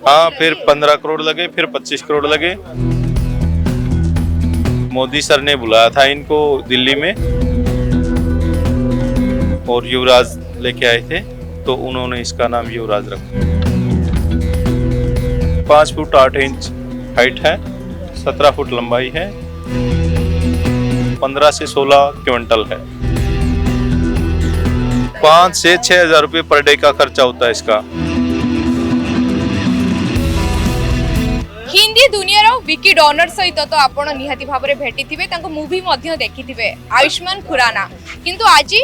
हाँ, फिर 15 करोड़ लगे, फिर 25 करोड़ लगे। मोदी सर ने बुलाया था इनको दिल्ली में और युवराज लेके आए थे, तो उन्होंने इसका नाम युवराज रखा। 5 फुट 8 इंच हाइट है, 17 फुट लंबाई है, 15 से 16 क्विंटल है। 5 से 6 हजार रुपये पर डे का खर्चा होता है इसका। हिंदी दुनियार विकी डॉनर सहित तो आपण निहाती भाबरे भेटिथिबे, तांको मूवी मध्य देखिथिबे आयुष्मान खुराना, किंतु आज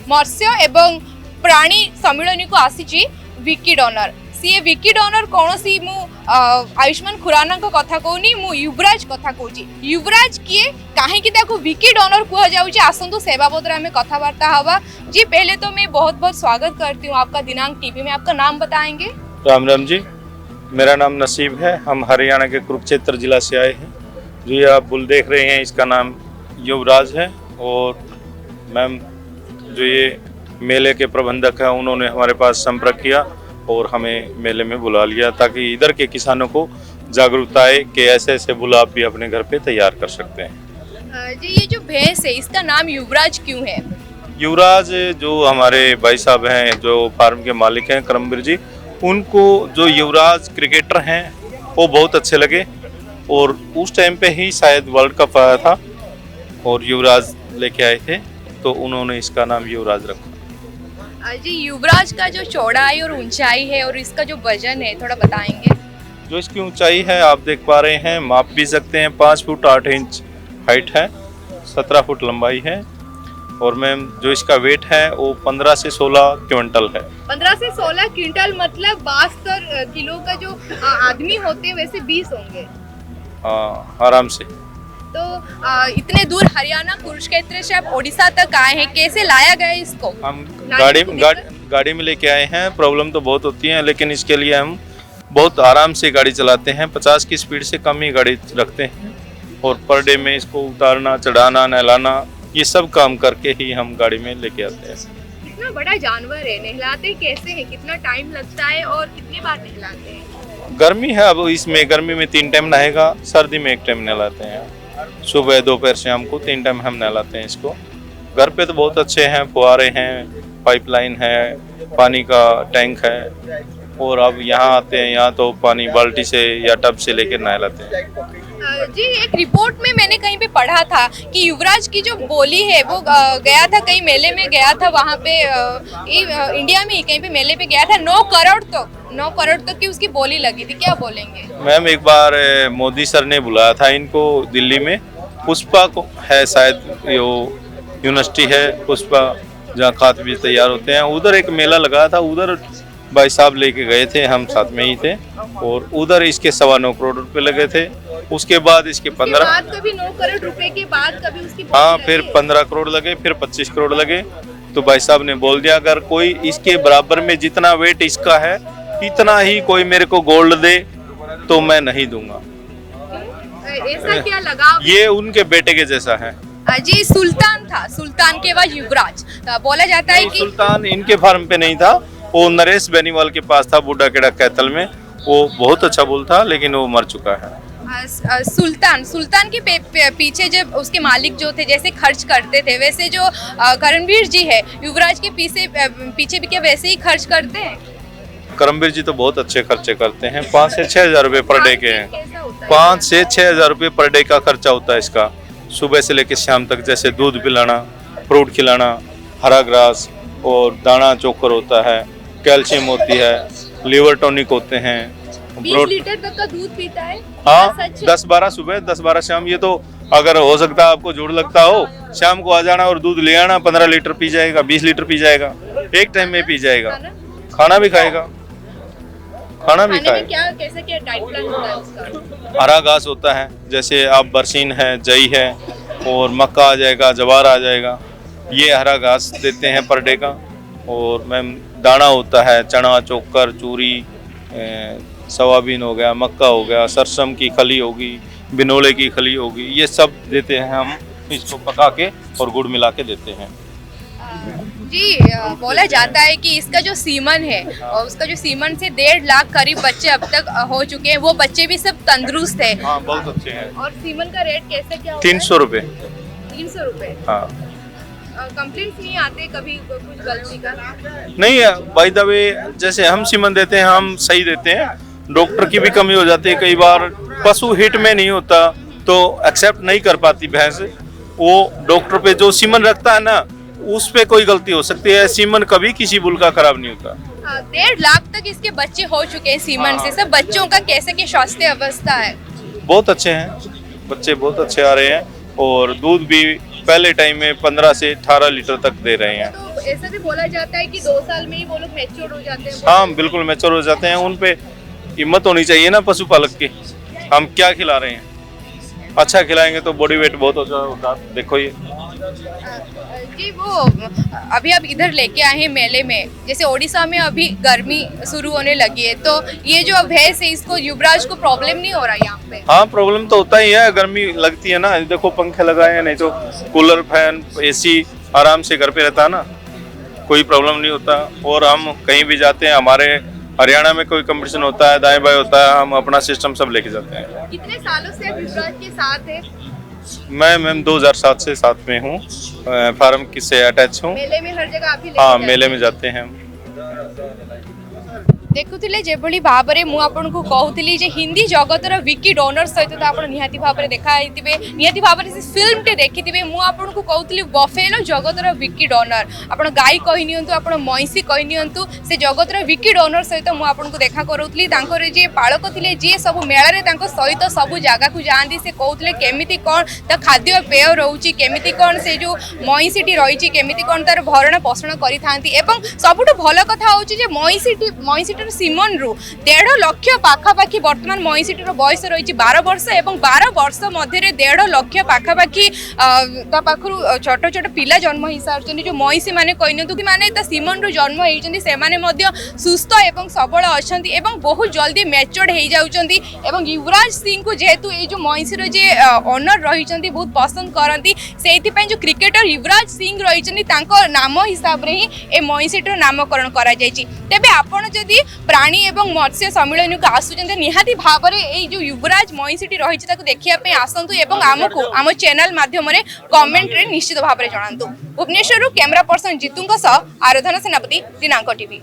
मत्स्य एवं प्राणी सम्मिलन को आसीची विकी डॉनर। सी विकी डॉनर कौन सी मु आयुष्मान खुराना को कथा कहूनी, मु युवराज कथा कहूची। युवराज किए काहे कि ताको विकी डॉनर कह जाउची, आसंतु से बाबद में कथावार्ता हवा। जी पहले तो मैं बहुत बहुत स्वागत करती हूँ आपका दिनांक टीवी में। आपका नाम बताएंगे? राम राम जी, मेरा नाम नसीब है। हम हरियाणा के कुरुक्षेत्र जिला से आए हैं। जो ये आप बुल देख रहे हैं इसका नाम युवराज है। और मैम जो ये मेले के प्रबंधक हैं उन्होंने हमारे पास संपर्क किया और हमें मेले में बुला लिया ताकि इधर के किसानों को जागरूकता आए कि ऐसे ऐसे बुल आप भी अपने घर पे तैयार कर सकते हैं। जी ये जो भैंस है इसका नाम युवराज क्यों है? युवराज जो हमारे भाई साहब हैं जो फार्म के मालिक हैं करमवीर जी, उनको जो युवराज क्रिकेटर हैं वो बहुत अच्छे लगे और उस टाइम पे ही शायद वर्ल्ड कप आया था और युवराज लेके आए थे, तो उन्होंने इसका नाम युवराज रखा। जी युवराज का जो चौड़ाई और ऊंचाई है और इसका जो वजन है थोड़ा बताएंगे? जो इसकी ऊंचाई है आप देख पा रहे हैं, माप भी सकते हैं। 5 फुट 8 इंच हाइट है, 17 फुट लंबाई है। और मैम जो इसका वेट है वो 15 से 16 क्विंटल है। 15 से 16 क्विंटल मतलब 72 किलो का जो आदमी होते हैं वैसे 20 होंगे। हाँ, आराम से। तो इतने दूर हरियाणा कुरुक्षेत्र से आप ओडिशा तक आए हैं, कैसे लाया गया इसको? हम गाड़ी में लेके आए हैं। प्रॉब्लम तो बहुत होती है लेकिन इसके लिए हम बहुत आराम से गाड़ी चलाते हैं। 50 की स्पीड से कम ही गाड़ी रखते हैं और पर डे में इसको उतारना, चढ़ाना, नहलाना, ये सब काम करके ही हम गाड़ी में लेके आते हैं। इतना बड़ा जानवर है, नहलाते कैसे हैं? कितना टाइम लगता है और कितनी बार नहलाते हैं? गर्मी है, अब इसमें गर्मी में 3 टाइम नहाएगा, सर्दी में 1 टाइम नहलाते हैं। सुबह, दोपहर, शाम को 3 टाइम हम नहलाते हैं इसको। घर पे तो बहुत अच्छे हैं, फुहारे हैं, पाइपलाइन है, पानी का टैंक है। और अब यहाँ आते हैं, यहाँ तो पानी बाल्टी से या टब से लेकर नहलाते हैं। जी एक रिपोर्ट में मैंने कहीं पे पढ़ा था कि युवराज की जो बोली है वो गया था कहीं मेले में गया था, वहाँ पे इंडिया में ही कहीं पे मेले पे गया था। 9 करोड़ तक की उसकी बोली लगी थी। क्या बोलेंगे? मैम एक बार मोदी सर ने बुलाया था इनको दिल्ली में। पुष्पा को है शायद, यूनिवर्सिटी है पुष्पा जहाँ खाद बीज तैयार होते हैं, उधर एक मेला लगाया था। उधर भाई साहब लेके गए थे, हम साथ में ही थे। और उधर इसके 9.25 करोड़ रुपए लगे थे। उसके बाद इसके 15 कभी 9 करोड़ रुपए के बाद कभी उसकी हाँ, फिर 15 करोड़ लगे, फिर 25 करोड़ लगे। तो भाई साहब ने बोल दिया अगर कोई इसके बराबर में जितना वेट इसका है इतना ही कोई मेरे को गोल्ड दे तो मैं नहीं दूंगा। ऐसा क्या लगा? ये उनके बेटे के जैसा है। जी सुल्तान था, सुल्तान के बाद युवराज। बोला जाता है कि सुल्तान इनके फार्म पे नहीं था, वो नरेश बेनीवाल के पास था, बूढ़ा केड़ा कैथल में। वो बहुत अच्छा बुल था लेकिन वो मर चुका है। सुल्तान के पीछे जब उसके मालिक जो थे जैसे खर्च करते थे, वैसे जो करमवीर जी है युवराज के पीछे भी क्या वैसे ही खर्च करते हैं? करमवीर जी तो बहुत अच्छे खर्चे करते हैं। 5 से 6 हजार रुपये पर डे के हैं। 5 से 6 हजार रुपये पर डे का खर्चा होता है इसका। सुबह से लेकर शाम तक जैसे दूध पिलाना, फ्रूट खिलाना, हरा ग्रास और दाना चोकर होता है, कैल्शियम होती है, लीवर टॉनिक होते हैं। 20 लीटर तक का दूध पीता है? हाँ, 10-12 सुबह, 10-12 शाम। ये तो अगर हो सकता है आपको जोड़ लगता हो, शाम को आ जाना और दूध ले आना। 15 लीटर पी जाएगा, 20 लीटर पी जाएगा, एक टाइम में पी जाएगा। खाना भी खाएगा, खाना भी खाएगा। क्या डाइट प्लान होता है उसका? हरा घास होता है, जैसे आप बरसीन है, जई है और मक्का आ जाएगा, जवार आ जाएगा। ये हरा घास देते हैं पर डे का। और मैम दाना होता है, चना, चोकर, चूरी, सोयाबीन हो गया, मक्का हो गया, सरसों की खली होगी, बिनोले की खली होगी, ये सब देते हैं हम। इसको पका के और गुड़ मिला के देते हैं। जी बोला जाता है कि इसका जो सीमन है और उसका जो सीमन से 1.5 लाख करीब बच्चे अब तक हो चुके हैं, वो बच्चे भी सब तंदुरुस्त है। हाँ बहुत अच्छे हैं। और सीमन का रेट कैसे क्या होता है? 300 रुपये। 300 रुपए। हाँ कंप्लेंट्स नहीं आते कभी कुछ गलती का? नहीं, बाय द वे जैसे हम सीमन देते हैं हम सही देते हैं, डॉक्टर की भी कमी हो जाती है कई बार, पशु हिट में नहीं होता तो एक्सेप्ट नहीं कर पाती भैंस, वो डॉक्टर पे जो सीमन रखता है ना उस पे कोई गलती हो सकती है, सीमन कभी किसी बुल का खराब नहीं होता। 1.5 लाख तक इसके बच्चे हो चुके हैं सीमन से। सब बच्चों का कैसे की स्वास्थ्य अवस्था है? बहुत अच्छे हैं, बच्चे बहुत अच्छे आ रहे हैं और दूध भी पहले टाइम में 15 से 18 लीटर तक दे रहे हैं। तो ऐसा भी बोला जाता है कि 2 साल में ही वो लोग मैच्योर हो जाते हैं। हाँ बिल्कुल मैच्योर हो जाते हैं, उन पे हिम्मत होनी चाहिए ना पशुपालक की। हम क्या खिला रहे हैं, अच्छा खिलाएंगे तो बॉडी वेट बहुत होगा। देखो ये जी वो अभी आप इधर लेके आए हैं मेले में, जैसे ओडिशा में अभी गर्मी शुरू होने लगी है, तो ये जो भैंस है इसको युवराज को प्रॉब्लम नहीं हो रहा यहाँ पे? हाँ प्रॉब्लम तो होता ही है, गर्मी लगती है ना। देखो पंखे लगाए हैं, नहीं तो कूलर फैन एसी आराम से घर पे रहता है ना, कोई प्रॉब्लम नहीं होता। और हम कहीं भी जाते हैं, हमारे हरियाणा में कोई कंपटीशन होता है, दाएं बाएं होता है, हम अपना सिस्टम सब लेके जाते हैं। कितने सालों से आप युवराज के साथ है? मैं मैम 2007 से साथ में हूँ, फार्म से अटैच हूँ। मेले में हर जगह आप ही लेके हाँ जाते हैं? मेले में जाते हैं हम। देखुथिले जेभली भाबरे मु आपनको कहूतली जे हिंदी जगतर विकी डोनर सहित तो आपण निहाती भाबरे देखा आइतिबे, निहाती भाबरे से फिल्म टे देखितिबे। मु आपनको कहूतली बफेलो जगतर विकी डोनर, आपण गाई कहि नियंतु, आपण मैसी कहि नियंतु, से जगतर विकी डोनर सहित मु आपनको देखा करूतली। तांकर जे पालक थिले जे सब मेला रे तांको सहित सब जगह को जांदी, से कहूतले केमिति कोन त खाद्य पेय रहउची, केमिति कोन से जो मैसीटी रहिची, केमिति कोन तार भरण पोषण करि थांती। एवं सबुठ भलो कथा होची जे मैसीटी सीमन रु 1.5 लाख पाखापाखि वर्तमान मैसीटर बयस रही 12 वर्ष एवं 12 वर्ष मध्य 1.5 लाख पाखापाखि पाखु छोट छोट पिला जन्म हो सारी। जो मैसी मैंने कही माने सीमन रु जन्म होती से सुस्थ एवं सबल अच्छा एवं बहुत जल्दी मैच्योर्ड हो जाउछंती। एवं युवराज सिंह को जेहेतु ये जो मैसीर जे ओनर रही बहुत पसंद करती, से जो क्रिकेटर युवराज सिंह रही नाम हिसाब से ही ए मैसीटर नामकरण करा जायछि। तेबे आपण जदि प्राणी एवं मत्स्य सम्मेलन को आसुचंते निहाती भाबरे ए जो युवराज मैसीटी रही देखिया आसतु एवं आमको आम चैनल माध्यम कमेंट रे निश्चित भाव में जनातु। भुवनेश्वर कैमरा पर्सन जीतू सह आराधना सेनापति दिनांक टीवी।